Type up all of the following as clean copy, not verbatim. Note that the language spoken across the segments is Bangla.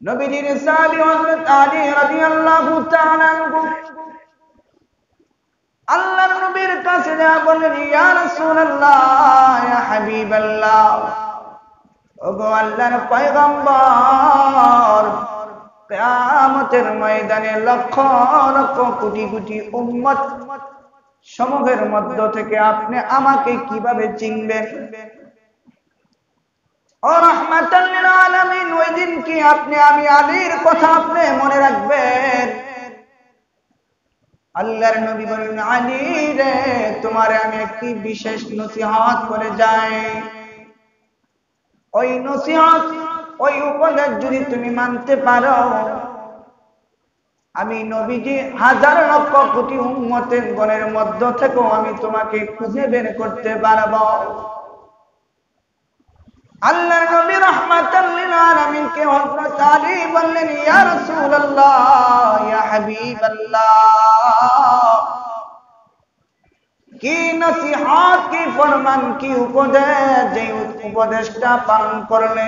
নবীজির সাহাবী হযরত আলী রাদিয়াল্লাহু তাআলা আনহু আল্লাহর নবীর কাছে যা বললেন, ইয়া রাসূলুল্লাহ, ইয়া হাবিবাল্লাহ, ওগো আল্লাহর পয়গম্বর, কিয়ামতের ময়দানে লক্ষ লক্ষ কোটি কোটি উম্মত সমূহের মধ্য থেকে আপনি আমাকে কিভাবে চিনবেন? ও রাহমাতাল লিল আলামিন, ওই দিন কি আমি আলীর কথা আপনি মনে রাখবেন? আল্লাহর নবী বলেন, আলী রে, তোমারে আমি একটি বিশেষ নসিহত করে যাই। ওই নসিহত, ওই উপদেশ যদি তুমি মানতে পারো, আমি নবীজি হাজার লক্ষ কোটি উম্মতের গণের মধ্য থেকেও আমি তোমাকে খুঁজে বের করতে পারবো। আল্লাহর নবী রাহমাতাল লিল আলামিন কে হযরত আলী বললেন, ইয়া রাসূলুল্লাহ, ইয়া হাবিবাল্লাহ, কি নসিহত, কি ফরমান, কি উপদেশ, যে উপদেশটা পালন করলে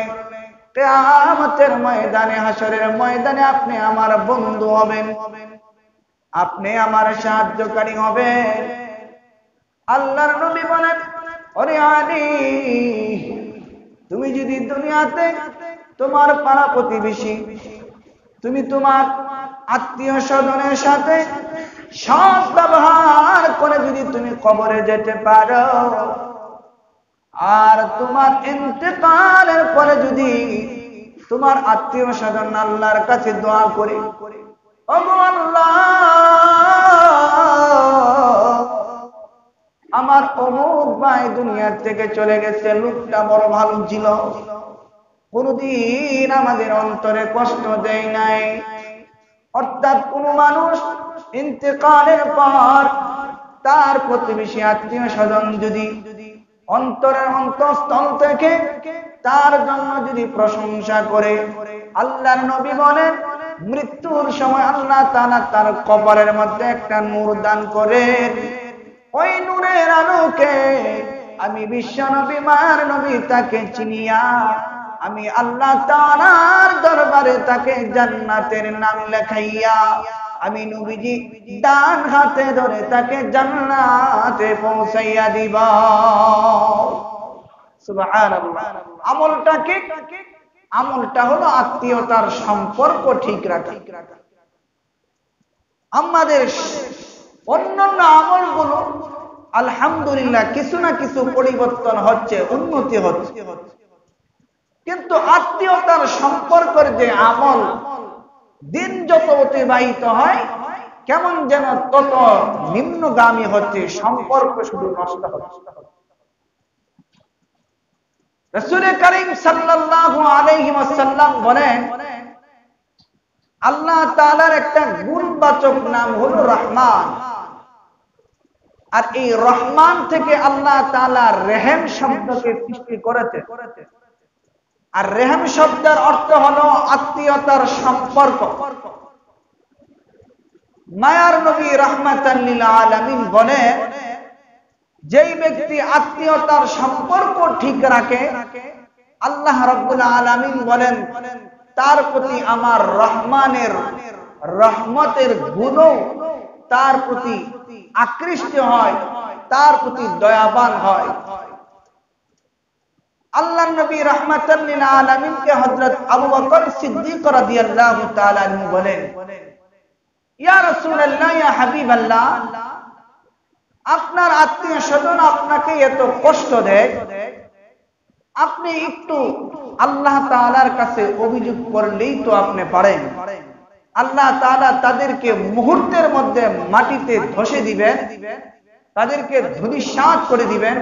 কিয়ামতের ময়দানে, হাসরের ময়দানে আপনি আমার বন্ধু হবেন, আপনি আমার সাহায্যকারী হবেন। আল্লাহর নবী বলেন, ওরে আলী, তুমি যদি দুনিয়াতে তোমার পাড়া প্রতিবেশী, তুমি তোমার আত্মীয় স্বজনের সাথে সৎ ব্যবহার করে যদি তুমি কবরে যেতে পারো, আর তোমার ইন্তেকালের পরে যদি তোমার আত্মীয় স্বজন আল্লাহর কাছে দোয়া করে, ওগো আল্লাহ, আমার অমুক ভাই দুনিয়ার থেকে চলে গেছে, লোকটা বড় ভালো ছিল, কোনদিন আমাদের অন্তরে কষ্ট দেয় নাই। অর্থাৎ কোন মানুষ ইন্তেকালের পর তার প্রতিবেশী আত্মীয় স্বজন যদি অন্তরের অন্তঃস্থল থেকে তার জন্য যদি প্রশংসা করে, আল্লাহর নবী বলেন, মৃত্যুর সময় আল্লাহ তাআলা তার কবরের মধ্যে একটা নূর দান করেন। ওই নূরের আলোকে আমি বিশ্ব নবী, মায়ের নবী, তাকে চিনিয়া আমি আল্লাহ তাআলার দরবারে তাকে জান্নাতের নাম লেখাইয়া আমি নবীজি ডান হাতে ধরে তাকে জান্নাতে পৌঁছাইয়া দিব। সুবহানাল্লাহ। আমলটা কি? আমলটা হলো আত্মীয়তার সম্পর্ক ঠিক রাখা। আমাদের অন্যান্য আমলগুলো আলহামদুলিল্লাহ কিছু না কিছু পরিবর্তন হচ্ছে, উন্নতি হচ্ছে, কিন্তু আত্মীয়তার সম্পর্কের যে আমল, দিন যত অতিবাহিত হয় কেমন যেন তত নিম্নগামী হচ্ছে, সম্পর্ক শুধু নষ্ট হচ্ছে। রাসূল করিম সাল্লাল্লাহু আলাইহি ওয়াসাল্লাম বলেন, আল্লাহ তাআলার একটা গুণবাচক নাম হলো রহমান, আর এই রহমান থেকে আল্লাহ তাআলা রেহেম শব্দকে সৃষ্টি করেছে। আর রেহেম শব্দের অর্থ হলো আত্মীয়তার সম্পর্ক। মায়ার নবী রাহমাতাল লিল আলামিন বলেন, যেই ব্যক্তি আত্মীয়তার সম্পর্ক ঠিক রাখে, আল্লাহ রাব্বুল আলামিন বলেন, তার প্রতি আমার রহমানের রহমতের গুণ তার প্রতি আকৃষ্ট হয়, তার প্রতি দয়াবান হয়। আল্লাহর নবী রাহমাতাল লিল আলামিন কে হযরত আবু বকর সিদ্দিক রাদিয়াল্লাহু তাআলা আনহু বলেন, ইয়া রাসূলুল্লাহ, ইয়া হাবিবাল্লাহ, আপনার আত্মীয় স্বজন আপনাকে এত কষ্ট দেয়, আপনি একটু আল্লাহ তাআলার কাছে অভিযোগ করলেই তো আপনি পারেন। আল্লাহ তাআলা তাদেরকে মুহূর্তের মধ্যে মাটিতে ধসে দিবেন, তাদেরকে ধূলিসাৎ করে দিবেন,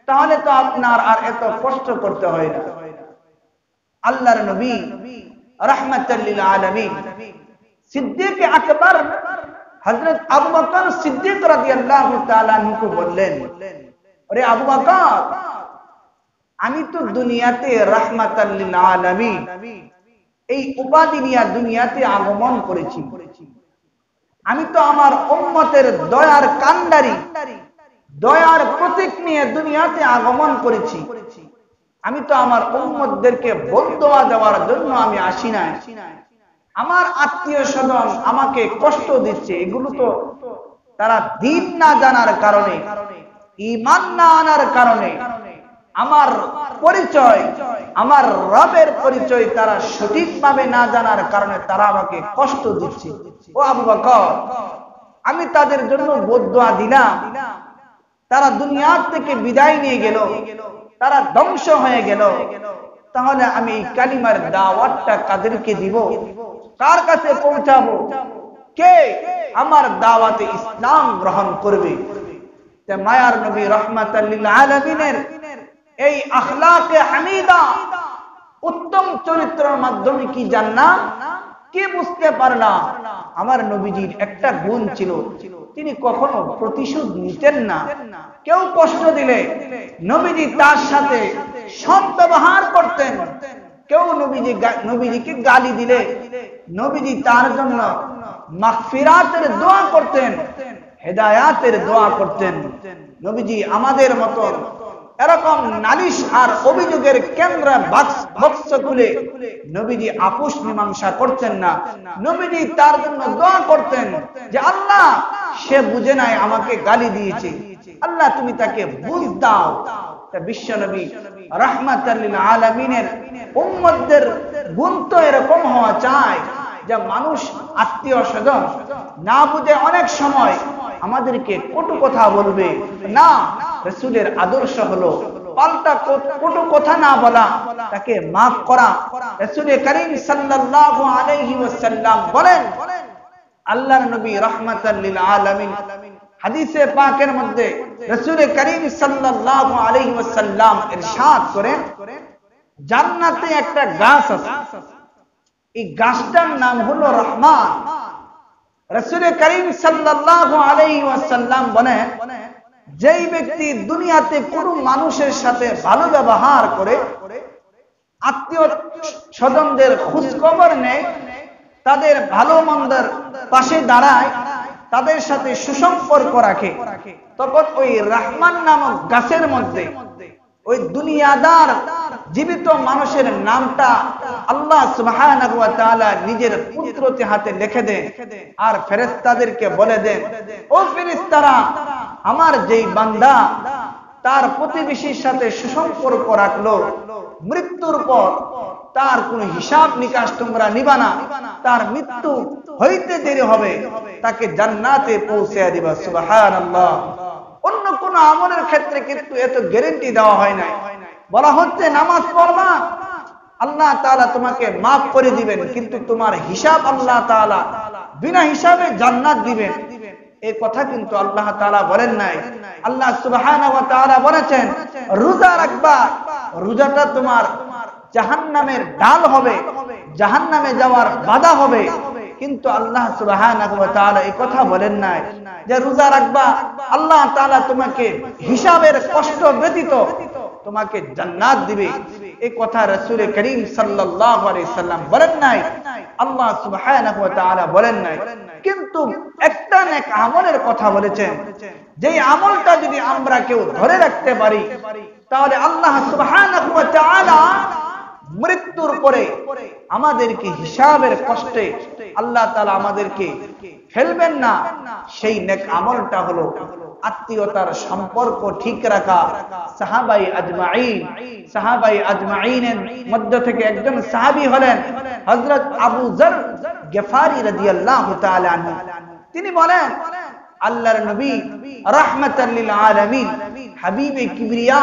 তাহলে তো আপনার আর এত কষ্ট করতে হয় না। আল্লাহর নবী রাহমাতাল লিল আলামিন সিদ্দিক আকবর হযরত আবু বকর সিদ্দিক রাদিয়াল্লাহু তাআলা আনহু বললেন, আরে আবু বকর, আমি তো দুনিয়াতে রাহমাতাল লিল আলামিন এই উপাধি নিয়ে দুনিয়াতে আগমন করেছি। আমি তো আমার উম্মতের দয়ার কান্ডারি, দয়ার প্রতীক নিয়ে দুনিয়াতে আগমন করেছি। আমি তো আমার উম্মতদেরকে বদদোয়া দেওয়ার জন্য আমি আসি নাই। আমার আত্মীয় স্বজন আমাকে কষ্ট দিচ্ছে, এগুলো তো তারা দিন না জানার কারণে, ঈমান না আনার কারণে, আমার পরিচয়, আমার রবের পরিচয় তারা সঠিকভাবে না জানার কারণে তারা আমাকে কষ্ট দিচ্ছে। ও আবু বকর, আমি তাদের জন্য বদদোয়া দিলাম, তারা দুনিয়া থেকে বিদায় নিয়ে গেল, তারা ধ্বংস হয়ে গেল, তাহলে আমি এই কালিমার দাওয়াতটা কাদেরকে দিব? কার কাছে পৌঁছাবো? কে আমার দাওয়াতে ইসলাম গ্রহণ করবে? মায়ার নবী রাহমাতাল লিল আলামিনের এই আখলাকে হামিদা, উত্তম চরিত্রের মাধ্যমে কি জান্নাত, কি বুঝতে পারলাম? আমার নবীজির একটা গুণ ছিল, তিনি কখনো প্রতিশোধ নিতেন না। কেউ কষ্ট দিলে নবীজি তার সাথে সৎ ব্যবহার করতেন। কেউ নবীজিকে গালি দিলে নবীজি তার জন্য মাগফিরাতের দোয়া করতেন, হেদায়াতের দোয়া করতেন। নবীজি আমাদের মতো এরকম নালিশ আর অভিযোগের কেন্দ্র বক্স খুলে নবীজি আপোষ মীমাংসা করতেন না। নবীজি তার জন্য দোয়া করতেন যে আল্লাহ, সে বুঝে নাই আমাকে গালি দিয়েছে, আল্লাহ তুমি তাকে বুঝ দাও। বিশ্ব নবী রাহমাতাল লিল আলামিনের উম্মতদের গুণ তো এরকম হওয়া চাই যে মানুষ, আত্মীয় স্বজন না বুঝে অনেক সময় আমাদেরকে কটু কথা বলবে না। রাসূলের আদর্শ হলো পাল্টা কটু কথা না বলা, তাকে মাফ করা। রাসূল করিম সাল্লাল্লাহু আলাইহি ওয়াসাল্লাম বলেন, আল্লাহর নবী রাহমাতাল লিল আলামিন হাদিসে পাকের মধ্যে রাসূল করিম সাল্লাল্লাহু আলাইহি ওয়াসাল্লাম ইরশাদ করেন, জান্নাতে একটা গাছ আছে, এই গাছটার নাম হলো রহমান। রাসূল করিম সাল্লাল্লাহু আলাইহি ওয়াসাল্লাম বলেন, যেই ব্যক্তি দুনিয়াতে কোন মানুষের সাথে ভালো ব্যবহার করে, আত্মীয় স্বজনদের খোঁজ খবর নেয়, তাদের ভালো মন্দের পাশে দাঁড়ায়, তাদের সাথে সুসম্পর্ক রাখে, তখন ওই রহমান নামক গাছের মধ্যে ওই দুনিয়াদার জীবিত মানুষের নামটা আল্লাহ সুবহানাহু ওয়া তাআলা নিজের কুদরতি হাতে লিখে দেন আর ফেরেশতাদেরকে বলে দেন, ও ফেরেশতারা, আমার যেই বান্দা তার প্রতিবেশীর সাথে সুসম্পর্ক রাখলো, মৃত্যুর পর তার কোনো হিসাব নিকাশ তোমরা নিবা না, তার মৃত্যু হইতে দেরি হবে, তাকে জান্নাতে পৌঁছে দিবা। সুবহানাল্লাহ। অন্য কোন আমলের ক্ষেত্রে কিন্তু এত গ্যারান্টি দেওয়া হয় নাই। বলা হচ্ছে নামাজ পড়বা, আল্লাহ তাআলা তোমাকে মাফ করে দিবেন, কিন্তু তোমার হিসাব আল্লাহ তাআলা বিনা হিসাবে জান্নাত দিবেন, এই কথা কিন্তু আল্লাহ তাআলা বলেন নাই। আল্লাহ সুবহানাহু ওয়া তাআলা বলেছেন, রোজা রাখবা, রোজাটা তোমার জাহান্নামের ঢাল হবে, জাহান্নামে যাওয়ার বাধা হবে, কিন্তু আল্লাহ সুবহানাহু ওয়া তাআলা এই কথা বলেন নাই যে রোজা রাখবা, আল্লাহ তাআলা তোমাকে হিসাবের কষ্ট ব্যতীত তোমাকে জান্নাত দিবে, এই কথা রাসূল করিম সাল্লাল্লাহু আলাইহি সাল্লাম বলেন নাই, আল্লাহ সুবহানাহু ওয়া তাআলা বলেন নাই। কিন্তু একটা নেক আমলের কথা বলেছেন, যেই আমলটা যদি আমরা কেউ ধরে রাখতে পারি, তাহলে আল্লাহ সুবহানাহু ওয়া তাআলা মৃত্যুর পরে আমাদেরকে হিসাবের কষ্টে আল্লাহ তাআলা আমাদেরকে ফেলবেন না। সেই নেক আমলটা হলো আত্মীয়তার সম্পর্ক ঠিক রাখা। সাহাবাই আজমাইনের মধ্য থেকে একজন সাহাবী হলেন হযরত আবু যর গিফারি রাদিয়াল্লাহু তাআলা আনহু। তিনি বলেন, আল্লাহর নবী রাহমাতাল লিল আলামিন হাবিবে কিবরিয়া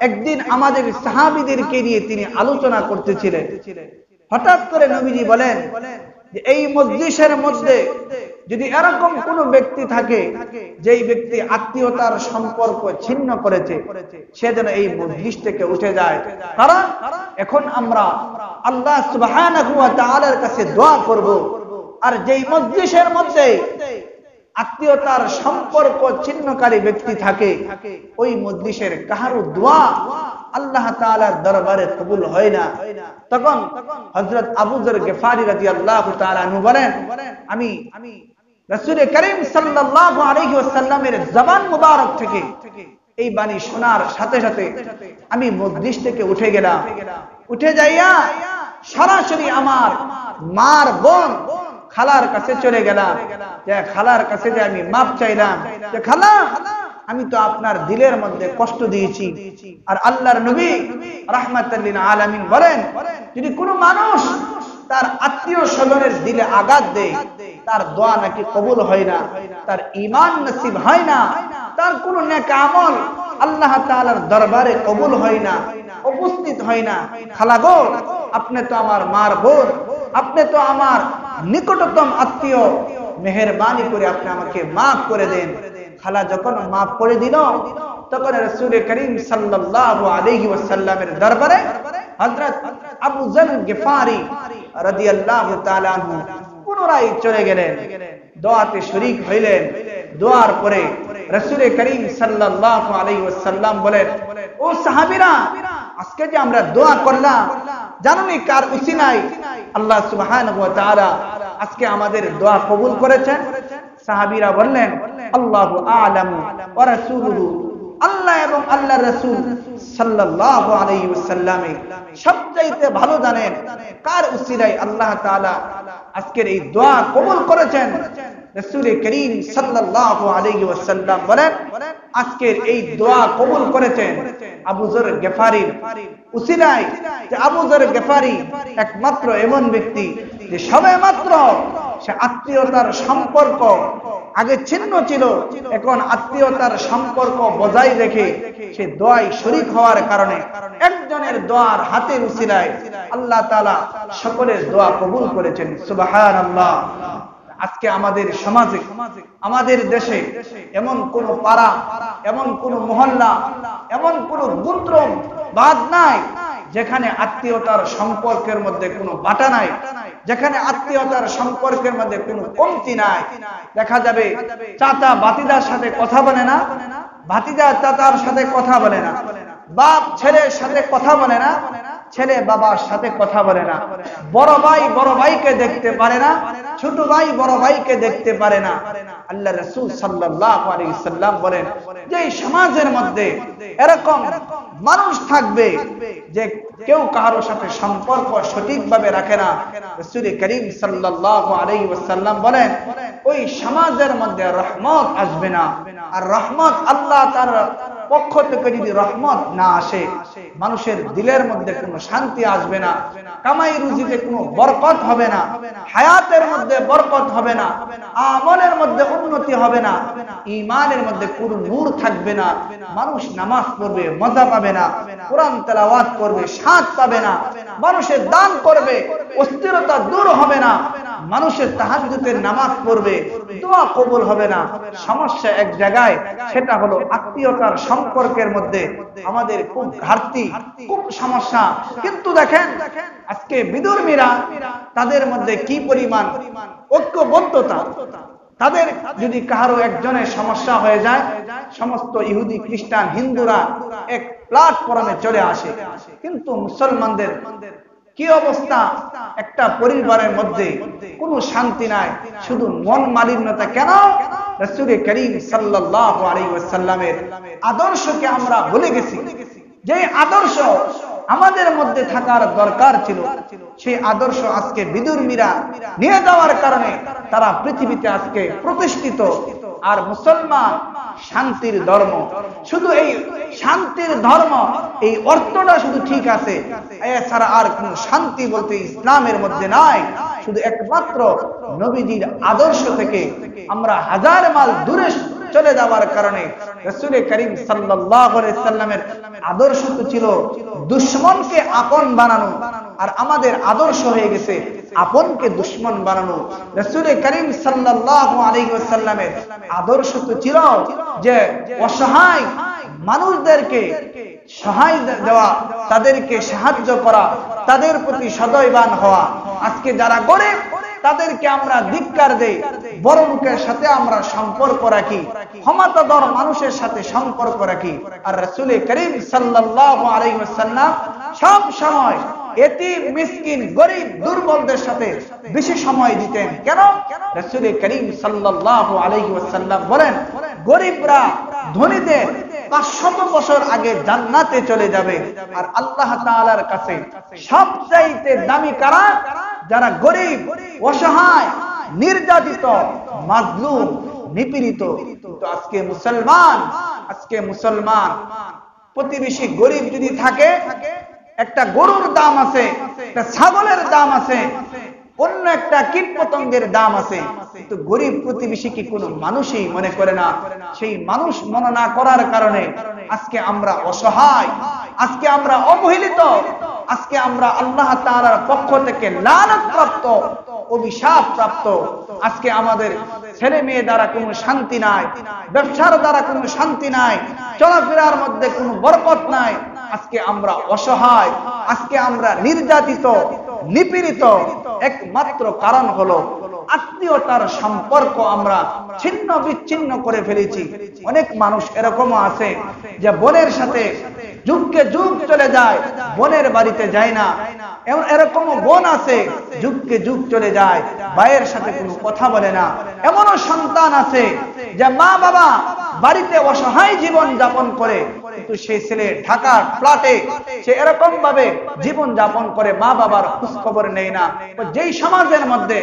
একদিন আমাদের সাহাবীদেরকে নিয়ে তিনি আলোচনা করতেছিলেন। হঠাৎ করে নবীজি বলেন যে এই মজলিসের মধ্যে যদি এরকম কোন ব্যক্তি থাকে যেই ব্যক্তি আত্মীয়তার সম্পর্ক ছিন্ন করেছে, সে যেন এই মজলিস থেকে উঠে যায়। কারণ এখন আমরা আল্লাহ সুবহানাহু ওয়া তাআলার কাছে দোয়া করব, আর যেই মজলিসের মধ্যে আত্মীয়তার সম্পর্ক ছিন্নকারী ব্যক্তি থাকে, ওই মজলিসের কারো দোয়া আল্লাহ তাআলার দরবারে কবুল হয় না। তখন হযরত আবু যর গিফারি রাদিয়াল্লাহু তাআলা আনহু বলেন, আমি রাসূল করিম সাল্লাল্লাহু আলাইহি ওয়াসাল্লামের জবান মুবারক থেকে এই বাণী শোনার সাথে সাথে আমি মজলিস থেকে উঠে গেলাম। উঠে যাইয়া সরাসরি আমার মার বোন খালার কাছে চলে গেলাম। যে খালার কাছে যে আমি মাপ চাইলাম, যে খালা আমি তো আপনার দিলের মধ্যে কষ্ট দিয়েছি। আর আল্লাহর নবী রাহমাতুল লিল আলামিন বলেন, যদি কোনো মানুষ তার আত্মীয় স্বজনের দিলে আঘাত দেয়, তার দোয়া নাকি কবুল হয় না, তার ঈমান নসিব হয় না, তার কোনো নেক আমল আল্লাহ তাআলার দরবারে কবুল হয় না, উপস্থিত হয় না। খালা গো, আপনি তো আমার মার বোন, আপনি তো আমার নিকটতম আত্মীয়, মেহেরবানি করে আপনি আমাকে মাফ করে দেন। খালা যখন মাফ করে দিল, তখন রাসূল করিম সাল্লাল্লাহু আলাইহি ওয়াসাল্লামের দরবারে হযরত আবু যর গিফারি রাদিয়াল্লাহু তাআলা আনহু পুনরায় চলে গেলেন, দোয়াতে শরীক হইলেন। দোয়ার পরে রাসূল করিম সাল্লাল্লাহু আলাইহি ওয়াসাল্লাম বলেন, ও সাহাবীরা, আজকে যে আমরা দোয়া করলাম, জানেন কার উসিলায় আল্লাহ সুবহানাহু ওয়া তাআলা আজকে আমাদের দোয়া কবুল করেছেন? সাহাবীরা বললেন, আল্লাহু আ'লামু ওয়া রাসূলুহু, আল্লাহ এবং আল্লাহর রাসূল সাল্লাল্লাহু আলাইহি ওয়াসাল্লাম সবচাইতে ভালো জানেন কার উসিলায় আল্লাহ তাআলা আজকের এই দোয়া কবুল করেছেন। রাসূল করিম সাল্লাল্লাহু আলাইহি ওয়াসাল্লাম বলেন, আজকের এই দোয়া কবুল করেছেন আবু যর গিফারির উসিলায়। যে আবু যর গিফারি একমাত্র এমন ব্যক্তি যে সবেমাত্র সে আত্মীয়তার সম্পর্ক আগে ছিন্ন ছিল, এখন আত্মীয়তার সম্পর্ক বজায় রেখে সে দোয়ায় শরীক হওয়ার কারণে একজনের দোয়ার হাতের উসিলায় আল্লাহ তাআলা সকলের দোয়া কবুল করেছেন। সুবহানাল্লাহ। আজকে আমাদের সমাজে, আমাদের দেশে এমন কোন পাড়া, এমন কোন মহল্লা, এমন কোন গোত্র বাদ নাই যেখানে আত্মীয়তার সম্পর্কের মধ্যে কোনো বাটা নাই, যেখানে আত্মীয়তার সম্পর্কের মধ্যে কোনো কমতি নাই। দেখা যাবে চাচা ভাতিজার সাথে কথা বলে না, ভাতিজা চাচার সাথে কথা বলে না, বাপ ছেলের সাথে কথা বলে না, ছেলে বাবার সাথে কথা বলে না, বড় ভাই বড় ভাইকে দেখতে পারে না, ছোট ভাই বড় ভাইকে দেখতে পারে না। আল্লাহ রাসূল সাল্লাল্লাহু আলাইহি ওয়াসাল্লাম বলেন, যে সমাজের মধ্যে এরকম মানুষ থাকবে যে কেউ কারোর সাথে সম্পর্ক সঠিকভাবে রাখে না, রাসূল করিম সাল্লাল্লাহু আলাইহি ওয়াসাল্লাম বলেন, ওই সমাজের মধ্যে রহমত আসবে না। আর রহমত আল্লাহ তাআলার পক্ষ থেকে যদি রহমত না আসে, মানুষের দিলের মধ্যে কোনো শান্তি আসবে না, কামাই রুজিতে কোনো বরকত হবে না, হায়াতের মধ্যে বরকত হবে না, আমলের মধ্যে উন্নতি হবে না, ঈমানের মধ্যে কোনো নূর থাকবে না। মানুষ নামাজ পড়বে মজা পাবে না, কোরআন তেলাওয়াত করবে স্বাদ পাবে না, মানুষের দান করবে অস্থিরতা দূর হবে না, মানুষের তাহাজ্জুদের নামাজ পড়বে দোয়া কবুল হবে না। সমস্যা এক জায়গায়, সেটা হলো আত্মীয়তার সম্পর্কের মধ্যে আমাদের খুব ঘাটতি, খুব সমস্যা। কিন্তু দেখেন আজকে বিধর্মীরা, তাদের মধ্যে কি পরিমাণ ঐক্যবদ্ধতা। তাদের যদি কারো একজনের সমস্যা হয়ে যায়, সমস্ত ইহুদি খ্রিস্টান হিন্দুরা এক প্ল্যাটফর্মে চলে আসে। কিন্তু মুসলমানদের কি অবস্থা? একটা পরিবারের মধ্যে কোনো শান্তি নাই, শুধু মন মালিন্যতা। কেন? রাসূল করিম সাল্লাল্লাহু আলাইহি ওয়াসাল্লামের আদর্শকে আমরা ভুলে গেছি। যে আদর্শ আমাদের মধ্যে থাকার দরকার ছিল, সেই আদর্শ আজকে বিধর্মীরা নিয়ে যাওয়ার কারণে তারা পৃথিবীতে আজকে প্রতিষ্ঠিত। আর মুসলমান শান্তির ধর্ম, শুধু এই শান্তির ধর্ম, এই অর্থটা শুধু ঠিক আছে, এছাড়া আর কোন শান্তি বলতে ইসলামের মধ্যে নাই। শুধু একমাত্র নবীজির আদর্শ থেকে আমরা হাজার মাইল দূরে চলে যাওয়ার কারণে রাসূল করিম সাল্লাল্লাহু আলাইহি সাল্লামের আদর্শ তো ছিল দুশমনকে আপন বানানো, আর আমাদের আদর্শ হয়ে গেছে আপনকে দুশমন বানানো। রাসূল করিম সাল্লাল্লাহু আলাইহি ওয়াসাল্লামের আদর্শ তো ছিল যে অসহায় মানুষদেরকে সহায় দেওয়া, তাদেরকে সাহায্য করা, তাদের প্রতি সদয়বান হওয়া। আজকে যারা গরিব তাদেরকে আমরা ধিক্কার দেই, বড় লোকের সাথে আমরা সম্পর্ক রাখি, ক্ষমতাধর মানুষের সাথে সম্পর্ক রাখি। আর রাসূল করিম সাল্লাল্লাহু আলাইহি ওয়াসাল্লাম সব সময় এতিম মিসকিন গরিব দুর্বলদের সাথে বেশি সময় দিতেন। কেন? রাসূল করিম সাল্লাল্লাহু আলাইহি ওয়াসাল্লাম বলেন, গরিবরা ধনীদের 500 বছর আগে জান্নাতে চলে যাবে। আর আল্লাহ তাআলার কাছে সবচাইতে দামি কারা? যারা গরিব, অসহায়, নির্যাতিত, মাজলুম, নিপীড়িত। কিন্তু আজকে মুসলমান প্রতিবেশী গরিব যদি থাকে, একটা গরুর দাম আছে, একটা ছাগলের দাম আছে, অন্য একটা কীট পতঙ্গের দাম আছে, কিন্তু গরিব প্রতিবেশীকে কোনো মানুষই মনে করে না। সেই মানুষ মনে না করার কারণে আজকে আমরা অসহায়, আজকে আমরা অবহেলিত, আজকে আমরা আল্লাহ তাআলার পক্ষ থেকে লানত প্রাপ্ত, অভিশাপ প্রাপ্ত। আজকে আমাদের ছেলে মেয়ে দ্বারা কোনো শান্তি নাই, ব্যবসার দ্বারা কোনো শান্তি নাই, চলাফেরার মধ্যে কোনো বরকত নাই। আজকে আমরা অসহায়, আজকে আমরা নির্যাতিত, নিপীড়িত। একমাত্র কারণ হলো আত্মীয়তার সম্পর্ক আমরা ছিন্ন বিচ্ছিন্ন করে ফেলেছি। অনেক মানুষ এরকমও আছে যে বোনের সাথে যুগকে যুগ চলে যায়, বোনের বাড়িতে যায় না। এরকমও বোন আছে যুগকে যুগ চলে যায়, ভাইয়ের সাথে কোনো কথা বলে না। এমনও সন্তান আছে যে মা বাবা বাড়িতে অসহায় জীবন যাপন করে, কিন্তু সেই ছেলে ঢাকার ফ্ল্যাটে সে এরকম ভাবে জীবন যাপন করে, মা বাবার খোঁজ খবর নেই না। যেই সমাজের মধ্যে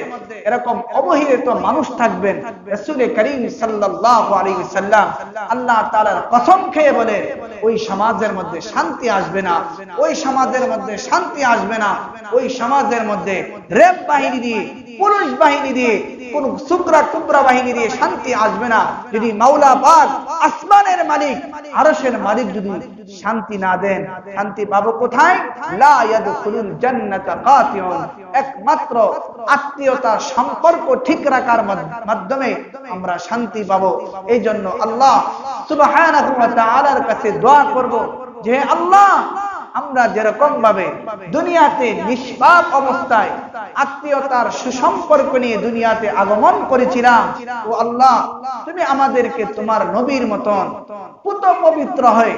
এরকম অবহেলিত মানুষ থাকবেন, রাসূল করিম সাল্লাল্লাহু আলাইহি ওয়াসাল্লাম আল্লাহ তাআলার কসম খেয়ে বলে, ওই সমাজের মধ্যে শান্তি আসবে না, ওই সমাজের মধ্যে শান্তি আসবে না। ওই সমাজের মধ্যে রেপ বাহিনী দিয়ে, পুলিশ বাহিনী দিয়ে, কোন সুকরা কুবরা বাহিনী দিয়ে শান্তি আসবে না। যদি মাওলা পাক আসমানের মালিক, আরশের মালিক যদি শান্তি না দেন, শান্তি পাবো কোথায়? লা ইয়াদখুলুল জান্নাতা কাতিউন। একমাত্র আত্মীয়তার সম্পর্ক ঠিক রাখার মাধ্যমে আমরা শান্তি পাবো। এই জন্য আল্লাহ সুবহানাহু ওয়া তাআলার কাছে দোয়া করব যে আল্লাহ, আমরা যেরকম ভাবে দুনিয়াতে নিষ্পাপ অবস্থায় আত্মীয়তার সুসম্পর্ক নিয়ে দুনিয়াতে আগমন করেছিলাম, ও আল্লাহ তুমি আমাদেরকে তোমার নবীর মতন পুত পবিত্র হয়ে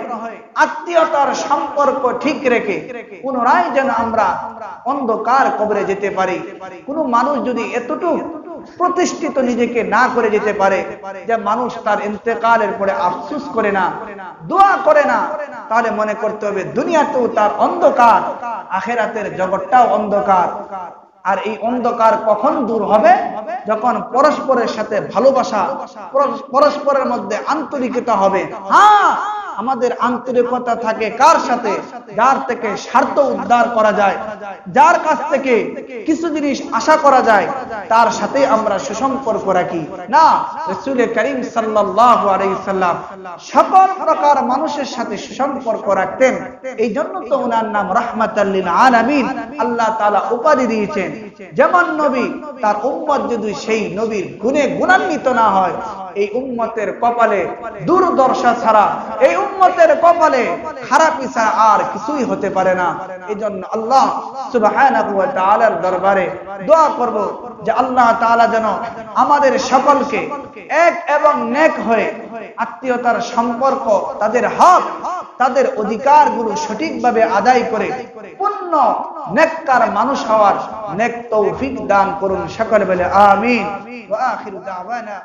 আত্মীয়তার সম্পর্ক ঠিক রেখে পুনরায় যেন আমরা অন্ধকার কবরে যেতে পারি। কোন মানুষ যদি এতটুকু প্রতিষ্ঠিত নিজেকে না করে যেতে পারে যে মানুষ তার ইন্তেকালের পরে আফসোস করে না, দোয়া করে না, তাহলে মনে করতে হবে দুনিয়াতেও তার অন্ধকার, আখিরাতের জগৎটাও অন্ধকার। আর এই অন্ধকার কখন দূর হবে? যখন পরস্পরের সাথে ভালোবাসা, পরস্পরের মধ্যে আন্তরিকতা হবে। হ্যাঁ, আমাদের আন্তরিকতা থাকে কার সাথে? যার থেকে স্বার্থ উদ্ধার করা যায়, যার কাছ থেকে কিছু জিনিস আশা করা যায়, তার সাথে আমরা সুসম্পর্ক রাখি না। রাসূল করিম সাল্লাল্লাহু আলাইহি ওয়াসাল্লাম সকল প্রকার মানুষের সাথে সুসম্পর্ক রাখতেন। এই জন্য তো ওনার নাম রাহমাতাল লিল আলামিন আল্লাহ তাআলা উপাধি দিয়েছেন। যেমন নবী, তার উম্মত যদি সেই নবীর গুণে গুণান্বিত না হয়, এই উম্মতের কপালে দুর্দশা ছাড়া, এই উম্মতের কপালে খারাপি ছাড়া আর কিছুই হতে পারে না। এজন্য আল্লাহ সুবহানাহু ওয়া তাআলার দরবারে দোয়া করব যে আল্লাহ তাআলা যেন আমাদের সকলকে এক এবং নেক হয়ে আত্মীয়তার সম্পর্ক, তাদের হক, তাদের অধিকারগুলো সঠিকভাবে আদায় করে পূর্ণ নেককার মানুষ হওয়ার নেক তৌফিক দান করুন। সকলে বলে আমিন। ওয়া আখিরু দাওয়ানা